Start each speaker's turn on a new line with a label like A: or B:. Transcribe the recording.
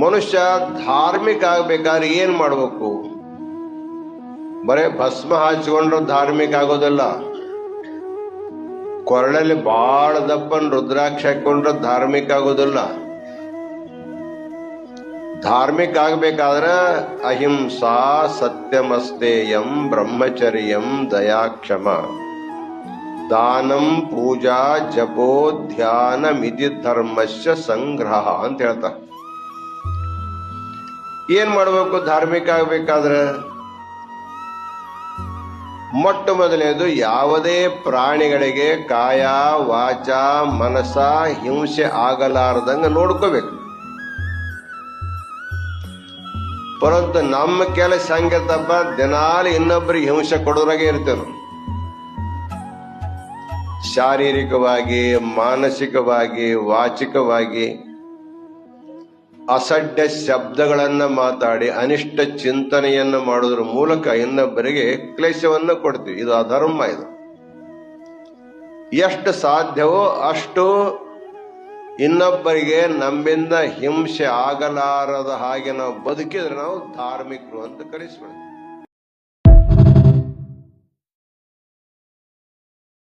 A: ಮನುಷ್ಯ ಧಾರ್ಮಿಕ ಆಗ್ಬೇಕಾದ್ರೆ ಏನ್ ಮಾಡ್ಬೇಕು? ಬರೇ ಭಸ್ಮ ಹಚ್ಕೊಂಡ್ರು ಧಾರ್ಮಿಕ ಆಗೋದಿಲ್ಲ. ಕೊರಳಲ್ಲಿ ಬಾಳ ದಪ್ಪನ್ ರುದ್ರಾಕ್ಷ ಹಾಕೊಂಡ್ರೆ ಧಾರ್ಮಿಕ ಆಗೋದಿಲ್ಲ. ಧಾರ್ಮಿಕ ಆಗ್ಬೇಕಾದ್ರ ಅಹಿಂಸಾ, ಸತ್ಯಮಸ್ತೇಯಂ, ಬ್ರಹ್ಮಚರ್ಯಂ, ದಯಾಕ್ಷಮ, ದಾನಂ, ಪೂಜಾ, ಜಪೋ, ಧ್ಯಾನ, ಮಿತಿ ಧರ್ಮಸ್ಯ ಸಂಗ್ರಹ ಅಂತ ಹೇಳ್ತಾರೆ. ಏನ್ ಮಾಡ್ಬೇಕು ಧಾರ್ಮಿಕ ಆಗ್ಬೇಕಾದ್ರೆ? ಮೊಟ್ಟ ಮೊದಲನೇದು, ಯಾವುದೇ ಪ್ರಾಣಿಗಳಿಗೆ ಕಾಯ, ವಾಚ, ಮನಸ ಹಿಂಸೆ ಆಗಲಾರದಂಗ ನೋಡ್ಕೋಬೇಕು. ಪರಂತು ನಮ್ಮ ಕೆಲಸ ಹಂಗಿರ್ತಪ್ಪ, ದಿನಾಲು ಇನ್ನೊಬ್ಬರಿಗೆ ಹಿಂಸೆ ಕೊಡೋದ್ರಾಗೆ ಇರ್ತೇವೆ. ಶಾರೀರಿಕವಾಗಿ, ಮಾನಸಿಕವಾಗಿ, ವಾಚಿಕವಾಗಿ ಅಸಡ್ಡ ಶಬ್ದಗಳನ್ನ ಮಾತಾಡಿ ಅನಿಷ್ಟ ಚಿಂತನೆಯನ್ನು ಮಾಡೋದ್ರ ಮೂಲಕ ಇನ್ನೊಬ್ಬರಿಗೆ ಕ್ಲೇಶವನ್ನು ಕೊಡ್ತೀವಿ. ಇದು ಅಧರ್ಮ. ಇದು ಎಷ್ಟು ಸಾಧ್ಯವೋ ಅಷ್ಟು ಇನ್ನೊಬ್ಬರಿಗೆ ನಮ್ಮಿಂದ ಹಿಂಸೆ ಆಗಲಾರದ ಹಾಗೆ ನಾವು ಬದುಕಿದ್ರೆ ನಾವು ಧಾರ್ಮಿಕರು ಅಂತ ಕರೆಸ್ಬಿಡ್ತೀವಿ.